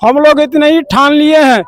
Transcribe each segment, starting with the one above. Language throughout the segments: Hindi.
हम लोग इतने ही ठान लिए हैं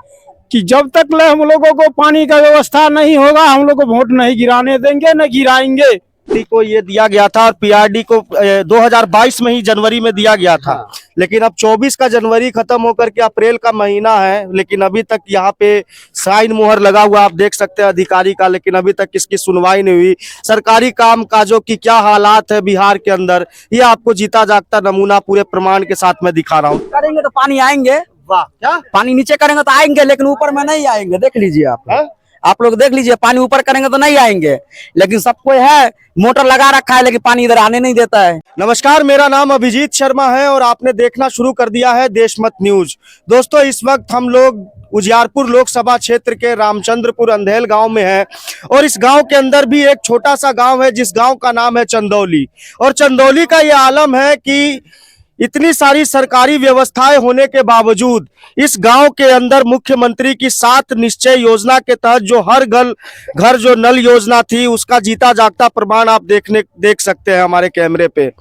कि जब तक ले हम लोगों को पानी का व्यवस्था नहीं होगा हम लोग को वोट नहीं गिराने देंगे, न गिराएंगे। को ये दिया गया था और पीआरडी को 2022 में ही जनवरी में दिया गया था। लेकिन अब 24 का जनवरी खत्म होकर के अप्रैल का महीना है, लेकिन अभी तक यहाँ पे साइन मुहर लगा हुआ आप देख सकते हैं अधिकारी का, लेकिन अभी तक इसकी सुनवाई नहीं हुई। सरकारी काम काजों की क्या हालात है बिहार के अंदर, ये आपको जीता जागता नमूना पूरे प्रमाण के साथ में दिखा रहा हूँ। करेंगे तो पानी आएंगे। वाह, क्या पानी नीचे करेंगे तो आएंगे, लेकिन ऊपर में नहीं आएंगे। देख लीजिए आप लोग देख लीजिए, पानी ऊपर करेंगे तो नहीं आएंगे, लेकिन सब कोई है मोटर लगा रखा है, लेकिन पानी इधर आने नहीं देता है। नमस्कार, मेरा नाम अभिजीत शर्मा है और आपने देखना शुरू कर दिया है देशमत न्यूज। दोस्तों, इस वक्त हम लोग उजियारपुर लोकसभा क्षेत्र के रामचंद्रपुर अंधेल गांव में है और इस गांव के अंदर भी एक छोटा सा गांव है जिस गांव का नाम है चंदौली। और चंदौली का ये आलम है कि इतनी सारी सरकारी व्यवस्थाएं होने के बावजूद इस गांव के अंदर मुख्यमंत्री की 7 निश्चय योजना के तहत जो हर घर जो नल योजना थी उसका जीता जागता प्रमाण आप देख सकते हैं हमारे कैमरे पे।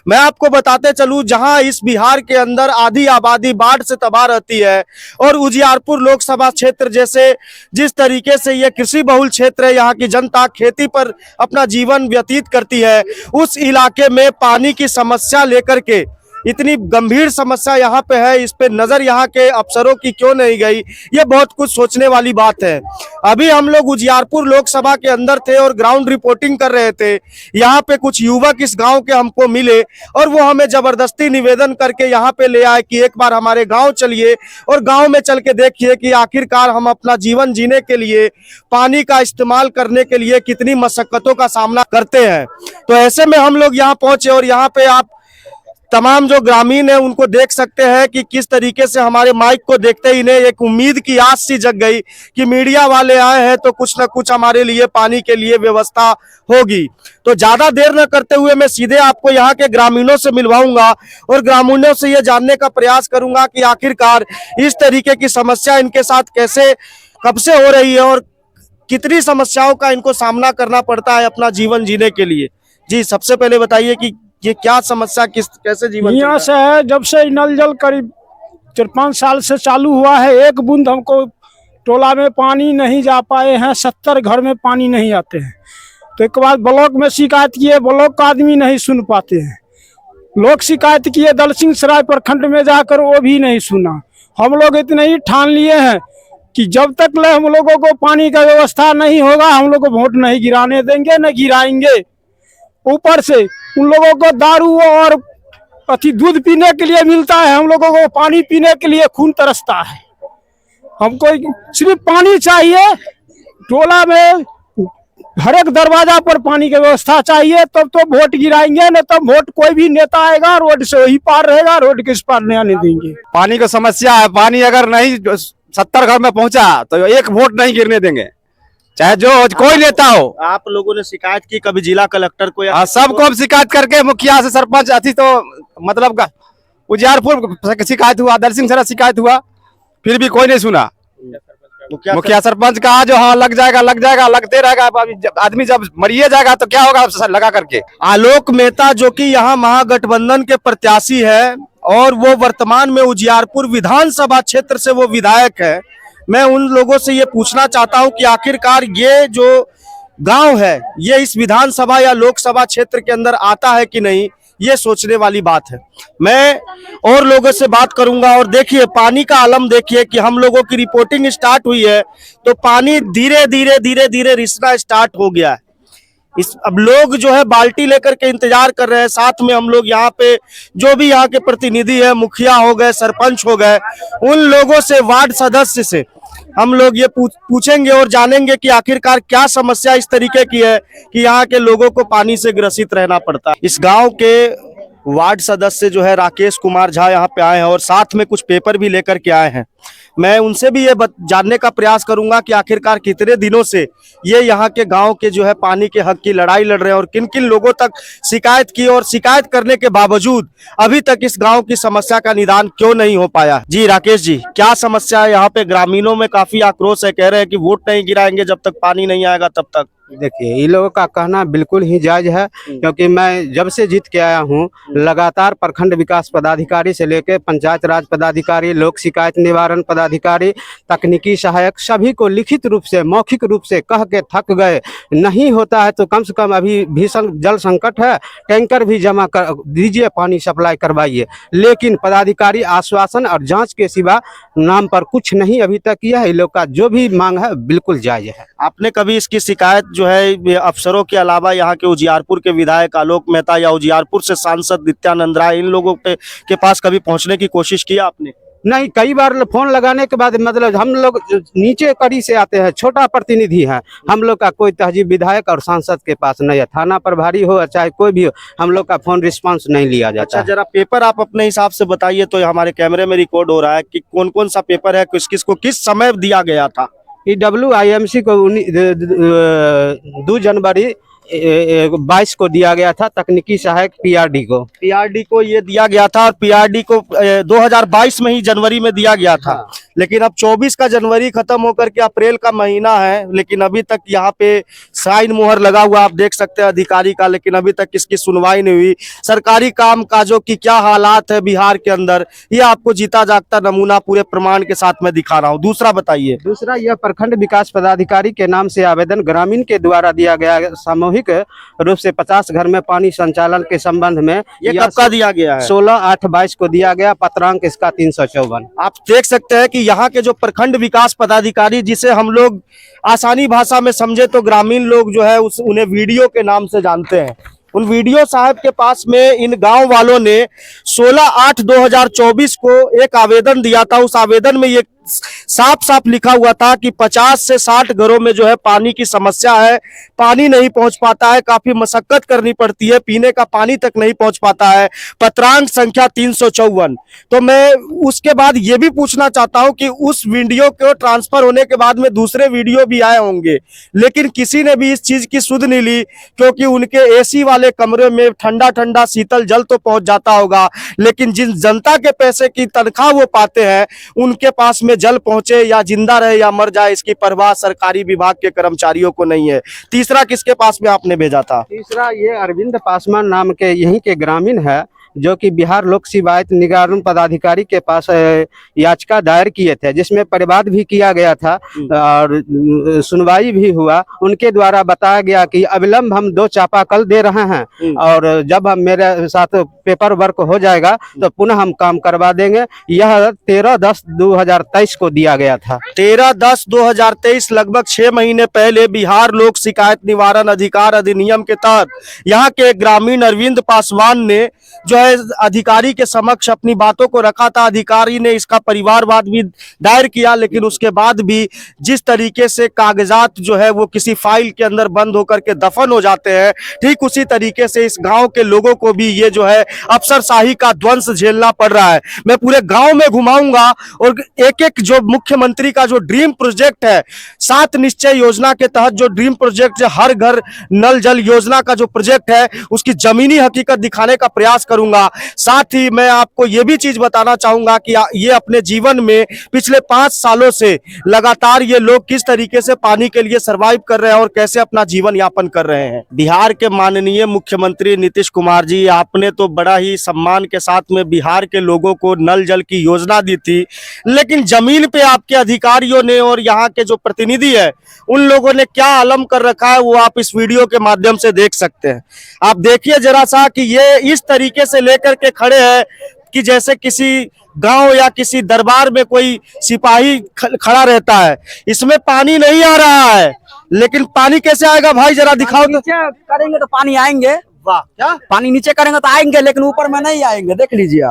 मैं आपको बताते चलूं, जहां इस बिहार के अंदर आधी आबादी बाढ़ से तबाह रहती है और उजियारपुर लोकसभा क्षेत्र जैसे जिस तरीके से यह कृषि बहुल क्षेत्र है, यहाँ की जनता खेती पर अपना जीवन व्यतीत करती है, उस इलाके में पानी की समस्या लेकर के इतनी गंभीर समस्या यहाँ पे है, इस पे नजर यहाँ के अफसरों की क्यों नहीं गई, ये बहुत कुछ सोचने वाली बात है। अभी हम लोग उजियारपुर लोकसभा के अंदर थे और ग्राउंड रिपोर्टिंग कर रहे थे। यहाँ पे कुछ युवक इस गांव के हमको मिले और वो हमें जबरदस्ती निवेदन करके यहाँ पे ले आए कि एक बार हमारे गाँव चलिए और गाँव में चल के देखिए कि आखिरकार हम अपना जीवन जीने के लिए पानी का इस्तेमाल करने के लिए कितनी मशक्कतों का सामना करते हैं। तो ऐसे में हम लोग यहाँ पहुंचे और यहाँ पे आप तमाम जो ग्रामीण है उनको देख सकते हैं कि किस तरीके से हमारे माइक को देखते ही इन्हें एक उम्मीद की आस सी जग गई कि मीडिया वाले आए हैं तो कुछ ना कुछ हमारे लिए पानी के लिए व्यवस्था होगी। तो ज्यादा देर न करते हुए मैं सीधे आपको यहाँ के ग्रामीणों से मिलवाऊंगा और ग्रामीणों से ये जानने का प्रयास करूंगा कि आखिरकार इस तरीके की समस्या इनके साथ कैसे कब से हो रही है और कितनी समस्याओं का इनको सामना करना पड़ता है अपना जीवन जीने के लिए। जी, सबसे पहले बताइए कि ये क्या समस्या कैसे जीवन यहाँ से है। जब से नल जल करीब 4-5 साल से चालू हुआ है, एक बूंद हमको टोला में पानी नहीं जा पाए हैं। 70 घर में पानी नहीं आते हैं। तो एक बार ब्लॉक में शिकायत किए, ब्लॉक का आदमी नहीं सुन पाते हैं। लोग शिकायत किए दलसिंह सराय प्रखंड में जाकर, वो भी नहीं सुना। हम लोग इतने ही ठान लिए हैं कि जब तक ले हम लोगों को पानी का व्यवस्था नहीं होगा हम लोग को वोट नहीं गिराने देंगे, न गिराएंगे। ऊपर से उन लोगों को दारू और अति दूध पीने के लिए मिलता है, हम लोगों को पानी पीने के लिए खून तरसता है। हमको सिर्फ पानी चाहिए। टोला में हर एक दरवाजा पर पानी की व्यवस्था चाहिए, तब तो वोट गिराएंगे, न तब वोट कोई भी नेता आएगा रोड से वही पार रहेगा, रोड के इस पार नहीं आने देंगे। पानी की समस्या है। पानी अगर नहीं 70 घर में पहुंचा तो एक वोट नहीं गिरने देंगे, चाहे जो कोई नेता हो। आप लोगों ने शिकायत की कभी जिला कलेक्टर को? सबको हम शिकायत करके मुखिया से सरपंच अथी तो मतलब उजियारपुर शिकायत हुआ, दलसिंह सराय शिकायत हुआ, फिर भी कोई नहीं सुना। मुखिया सरपंच कहा जो हाँ लग जाएगा लगते रहेगा। आदमी जब मरिए जाएगा तो क्या होगा लगा करके। आलोक मेहता जो कि यहाँ महागठबंधन के प्रत्याशी है और वो वर्तमान में उजियारपुर विधानसभा क्षेत्र से वो विधायक है, मैं उन लोगों से ये पूछना चाहता हूं कि आखिरकार ये जो गांव है ये इस विधानसभा या लोकसभा क्षेत्र के अंदर आता है कि नहीं, ये सोचने वाली बात है। मैं और लोगों से बात करूंगा और देखिए पानी का आलम देखिए कि हम लोगों की रिपोर्टिंग स्टार्ट हुई है तो पानी धीरे धीरे रिसना स्टार्ट हो गया है। अब लोग जो है बाल्टी लेकर के इंतजार कर रहे हैं। साथ में हम लोग यहाँ पे जो भी यहाँ के प्रतिनिधि है, मुखिया हो गए, सरपंच हो गए, उन लोगों से, वार्ड सदस्य से हम लोग ये पूछेंगे और जानेंगे कि आखिरकार क्या समस्या इस तरीके की है कि यहाँ के लोगों को पानी से ग्रसित रहना पड़ता है। इस गांव के वार्ड सदस्य जो है राकेश कुमार झा यहाँ पे आए हैं और साथ में कुछ पेपर भी लेकर के आए हैं। मैं उनसे भी ये जानने का प्रयास करूंगा कि आखिरकार कितने दिनों से ये यहाँ के गांव के जो है पानी के हक की लड़ाई लड़ रहे हैं और किन किन लोगों तक शिकायत की और शिकायत करने के बावजूद अभी तक इस गांव की समस्या का निदान क्यों नहीं हो पाया। जी राकेश जी, क्या समस्या है यहाँ पे? ग्रामीणों में काफी आक्रोश है, कह रहे हैं कि वोट नहीं गिराएंगे जब तक पानी नहीं आएगा तब तक। देखिए, ये लोगों का कहना बिल्कुल ही जायज है, क्योंकि मैं जब से जीत के आया हूँ लगातार प्रखंड विकास पदाधिकारी से लेकर पंचायत राज पदाधिकारी, लोक शिकायत निवारण पदाधिकारी, तकनीकी सहायक, सभी को लिखित रूप से, मौखिक रूप से कह के थक गए। नहीं होता है तो कम से कम, अभी भीषण जल संकट है, टैंकर भी जमा कर दीजिए, पानी सप्लाई करवाइए, लेकिन पदाधिकारी आश्वासन और जांच के सिवा नाम पर कुछ नहीं अभी तक किया है। इन लोग का जो भी मांग है बिल्कुल जायज है। आपने कभी इसकी शिकायत जो है ये अफसरों के अलावा यहाँ के उजियारपुर के विधायक आलोक मेहता या उजियारपुर से सांसद नित्यानंद राय, इन लोगों के पास कभी पहुंचने की कोशिश किया आपने? नहीं, कई बार फोन लगाने के बाद, मतलब हम लोग नीचे कड़ी से आते हैं, छोटा प्रतिनिधि है हम लोग का, कोई तहजीब विधायक और सांसद के पास नहीं है। थाना प्रभारी हो चाहे कोई भी हो, हम लोग का फोन रिस्पांस नहीं लिया जाता। अच्छा, जरा पेपर आप अपने हिसाब से बताइए, तो हमारे कैमरे में रिकॉर्ड हो रहा है कि कौन कौन सा पेपर है, किस किस को किस समय दिया गया था। WIMC को 2 जनवरी 22 को दिया गया था, तकनीकी सहायक PRD को ये दिया गया था, और PRD को 2022 में ही जनवरी में दिया गया था। लेकिन अब 24 का जनवरी खत्म होकर के अप्रैल का महीना है, लेकिन अभी तक यहाँ पे साइन मोहर लगा हुआ आप देख सकते हैं अधिकारी का, लेकिन अभी तक इसकी सुनवाई नहीं हुई। सरकारी काम काजों की क्या हालात है बिहार के अंदर, ये आपको जीता जागता नमूना पूरे प्रमाण के साथ मैं दिखा रहा हूँ। दूसरा बताइए। दूसरा, यह प्रखंड विकास पदाधिकारी के नाम से आवेदन ग्रामीण के द्वारा दिया गया, सामूहिक रूप से 50 घर में पानी संचालन के संबंध में। ये कब का दिया गया है? 16/8/22 को दिया गया, पत्रांक इसका 354। आप देख सकते हैं कि यहाँ के जो प्रखंड विकास पदाधिकारी, जिसे हम लोग आसानी भाषा में समझे तो ग्रामीण लोग जो है उन्हें वीडियो के नाम से जानते हैं, उन वीडियो साहब के पास में इन गांव वालों ने 16/8/2024 को एक आवेदन दिया था। उस आवेदन में ये साफ साफ लिखा हुआ था कि 50 से 60 घरों में जो है पानी की समस्या है, पानी नहीं पहुंच पाता है, काफी मशक्कत करनी पड़ती है, पीने का पानी तक नहीं पहुंच पाता है। पत्रांक संख्या 354। तो मैं उसके बाद ये भी पूछना चाहता हूं कि उस वीडियो को ट्रांसफर होने के बाद में दूसरे वीडियो भी आए होंगे, लेकिन किसी ने भी इस चीज की सुध नहीं ली, क्योंकि उनके AC वाले कमरे में ठंडा ठंडा शीतल जल तो पहुंच जाता होगा, लेकिन जिन जनता के पैसे की तनख्वाह वो पाते हैं, उनके पास में जल पहुंचे या जिंदा रहे या मर जाए, इसकी परवाह सरकारी विभाग के कर्मचारियों को नहीं है। तीसरा किसके पास में आपने भेजा था? तीसरा, ये अरविंद पासवान नाम के यहीं के ग्रामीण है, जो कि बिहार लोक शिकायत निवारण पदाधिकारी के पास याचिका दायर किए थे, जिसमें परिवाद भी किया गया था और सुनवाई भी हुआ। उनके द्वारा बताया गया कि अविलंब हम 2 चापाकल दे रहे हैं, और जब हम मेरे साथ पेपर वर्क हो जाएगा तो पुनः हम काम करवा देंगे। यह 13/10/2023 को दिया गया था। 13/10/2023, लगभग 6 महीने पहले बिहार लोक शिकायत निवारण अधिकार अधिनियम के तहत यहाँ के ग्रामीण अरविंद पासवान ने जो है अधिकारी के समक्ष अपनी बातों को रखा था। अधिकारी ने इसका परिवारवाद भी दायर किया, लेकिन उसके बाद भी जिस तरीके से कागजात जो है वो किसी फाइल के अंदर बंद होकर के दफन हो जाते हैं, ठीक उसी तरीके से इस गांव के लोगों को भी ये जो है अफसरशाही का ध्वंस झेलना पड़ रहा है। मैं पूरे गांव में घुमाऊंगा और एक एक जो मुख्यमंत्री का जो ड्रीम प्रोजेक्ट है, 7 निश्चय योजना के तहत जो ड्रीम प्रोजेक्ट, जो हर घर नल जल योजना का जो प्रोजेक्ट है, उसकी जमीनी हकीकत दिखाने का प्रयास करूंगा। साथ ही मैं आपको ये भी चीज बताना चाहूंगा कि ये अपने जीवन में पिछले 5 सालों से लगातार ये लोग किस तरीके से पानी के लिए सरवाइव कर रहे हैं और कैसे अपना जीवन यापन कर रहे हैं। बिहार के माननीय मुख्यमंत्री नीतीश कुमार जी, आपने तो बड़ा ही सम्मान के साथ में बिहार के लोगों को नल जल की योजना दी थी, लेकिन जमीन पे आपके अधिकारियों ने और यहाँ के जो प्रतिनिधि है उन लोगों ने क्या आलम कर रखा है, वो आप इस वीडियो के माध्यम से देख सकते हैं। आप देखिए जरा सा कि ये इस तरीके से लेकर के खड़े हैं कि जैसे किसी गांव या किसी दरबार में कोई सिपाही खड़ा रहता है। इसमें पानी नहीं आ रहा है, लेकिन पानी कैसे आएगा भाई, जरा दिखाओ तो। करेंगे तो पानी आएंगे। वाह, क्या पानी नीचे करेंगे तो आएंगे, लेकिन ऊपर में नहीं आएंगे। देख लीजिए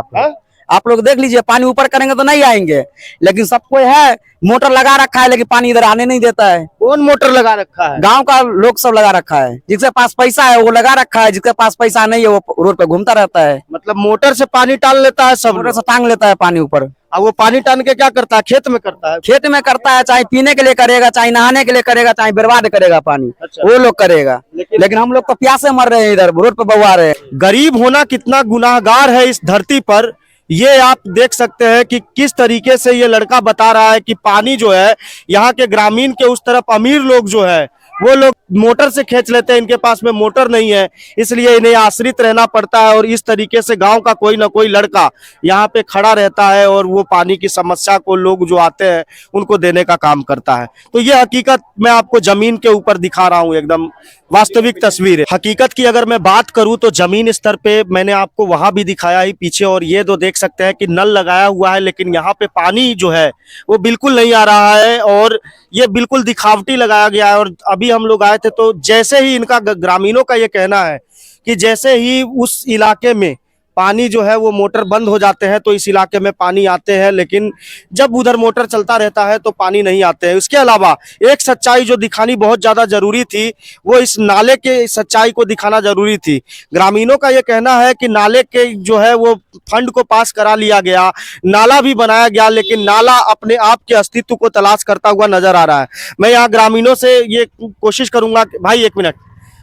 आप लोग देख लीजिए, पानी ऊपर करेंगे तो नहीं आएंगे, लेकिन सब कोई है मोटर लगा रखा है, लेकिन पानी इधर आने नहीं देता है। कौन मोटर लगा रखा है? गांव का लोग सब लगा रखा है। जिसके पास पैसा है वो लगा रखा है, जिसके पास पैसा नहीं है वो रोड पे घूमता रहता है। मतलब मोटर से पानी टाल लेता है, सब मोटर से टांग लेता है पानी ऊपर। अब वो पानी टान के क्या करता है? खेत में करता है। खेत में करता है, चाहे पीने के लिए करेगा, चाहे नहाने के लिए करेगा, चाहे बर्बाद करेगा पानी। अच्छा। वो लोग करेगा, लेकिन हम लोग तो प्यासे मर रहे हैं, इधर रोड पे बउआ रहे हैं। गरीब होना कितना गुनाहगार है इस धरती पर, ये आप देख सकते हैं कि किस तरीके से ये लड़का बता रहा है कि पानी जो है यहाँ के ग्रामीण के उस तरफ अमीर लोग जो है वो लोग मोटर से खींच लेते हैं, इनके पास में मोटर नहीं है, इसलिए इन्हें आश्रित रहना पड़ता है। और इस तरीके से गांव का कोई ना कोई लड़का यहाँ पे खड़ा रहता है और वो पानी की समस्या को लोग जो आते हैं उनको देने का काम करता है। तो ये हकीकत मैं आपको जमीन के ऊपर दिखा रहा हूँ, एकदम वास्तविक तस्वीर है। हकीकत की अगर मैं बात करूं तो जमीन स्तर पे मैंने आपको वहां भी दिखाया ही पीछे, और ये तो देख सकते हैं कि नल लगाया हुआ है, लेकिन यहाँ पे पानी जो है वो बिल्कुल नहीं आ रहा है और ये बिल्कुल दिखावटी लगाया गया है। और अभी हम लोग आए थे तो जैसे ही इनका ग्रामीणों का ये कहना है कि जैसे ही उस इलाके में पानी जो है वो मोटर बंद हो जाते हैं तो इस इलाके में पानी आते हैं, लेकिन जब उधर मोटर चलता रहता है तो पानी नहीं आते हैं। इसके अलावा एक सच्चाई जो दिखानी बहुत ज्यादा जरूरी थी, वो इस नाले के सच्चाई को दिखाना जरूरी थी। ग्रामीणों का ये कहना है कि नाले के जो है वो फंड को पास करा लिया गया, नाला भी बनाया गया, लेकिन नाला अपने आप के अस्तित्व को तलाश करता हुआ नजर आ रहा है। मैं यहाँ ग्रामीणों से ये कोशिश करूंगा, भाई एक मिनट,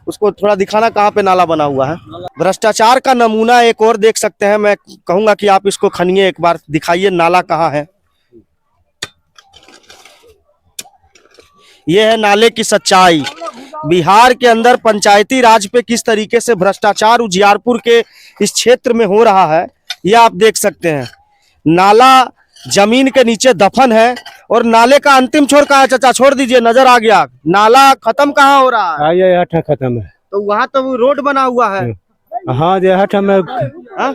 उसको थोड़ा दिखाना कहाँ पे नाला बना हुआ है। भ्रष्टाचार का नमूना एक और देख सकते हैं, मैं कहूंगा कि आप इसको खनिए, एक बार दिखाइए नाला कहाँ है। यह है नाले की सच्चाई। बिहार के अंदर पंचायती राज पे किस तरीके से भ्रष्टाचार उजियारपुर के इस क्षेत्र में हो रहा है, यह आप देख सकते हैं। नाला जमीन के नीचे दफन है और नाले का अंतिम छोर कहाँ है चाचा, छोड़ दीजिए, नजर आ गया। नाला खत्म कहाँ हो रहा है? ये हठ खत्म है, तो वहां तो वो रोड बना हुआ है। हाँ ये हठ में हाँ?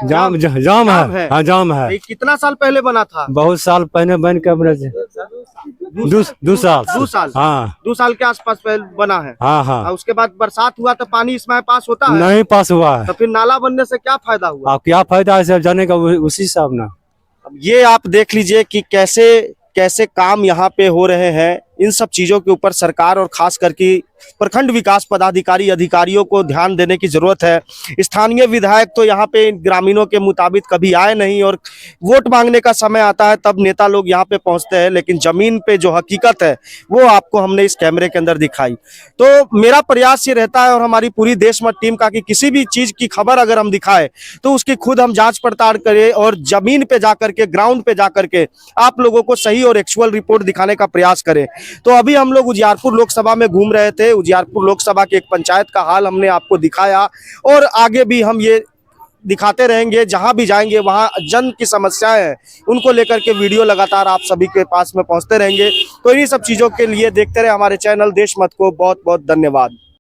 जाम जाम है। हाँ जाम है। ये कितना साल पहले बना था? बहुत साल पहले बन के अपने 2 साल 2 साल, हाँ 2 साल के आसपास पहले बना है। हाँ हाँ, और उसके बाद बरसात हुआ तो पानी इसमें पास होता है? नहीं पास हुआ है। तो फिर नाला बनने से क्या फायदा हुआ? आप क्या फायदा है, सब जाने का उसी हिसाब ना। अब ये आप देख लीजिए कि कैसे कैसे काम यहाँ पे हो रहे हैं। इन सब चीजों के ऊपर सरकार और खास करके प्रखंड विकास पदाधिकारी अधिकारियों को ध्यान देने की जरूरत है। स्थानीय विधायक तो यहाँ पे ग्रामीणों के मुताबिक कभी आए नहीं, और वोट मांगने का समय आता है तब नेता लोग यहाँ पे पहुंचते हैं, लेकिन जमीन पे जो हकीकत है वो आपको हमने इस कैमरे के अंदर दिखाई। तो मेरा प्रयास ये रहता है और हमारी पूरी देशमत टीम का कि किसी भी चीज की खबर अगर हम दिखाए तो उसकी खुद हम जांच पड़ताल करें और जमीन पे जाकर के, ग्राउंड पे जाकर के आप लोगों को सही और एक्चुअल रिपोर्ट दिखाने का प्रयास करें। तो अभी हम लोग उजियारपुर लोकसभा में घूम रहे थे। उजियारपुर लोकसभा की एक पंचायत का हाल हमने आपको दिखाया और आगे भी हम ये दिखाते रहेंगे। जहां भी जाएंगे वहां जन की समस्याएं हैं, उनको लेकर के वीडियो लगातार आप सभी के पास में पहुंचते रहेंगे। तो इन्हीं सब चीजों के लिए देखते रहे हमारे चैनल देशमत को। बहुत बहुत धन्यवाद।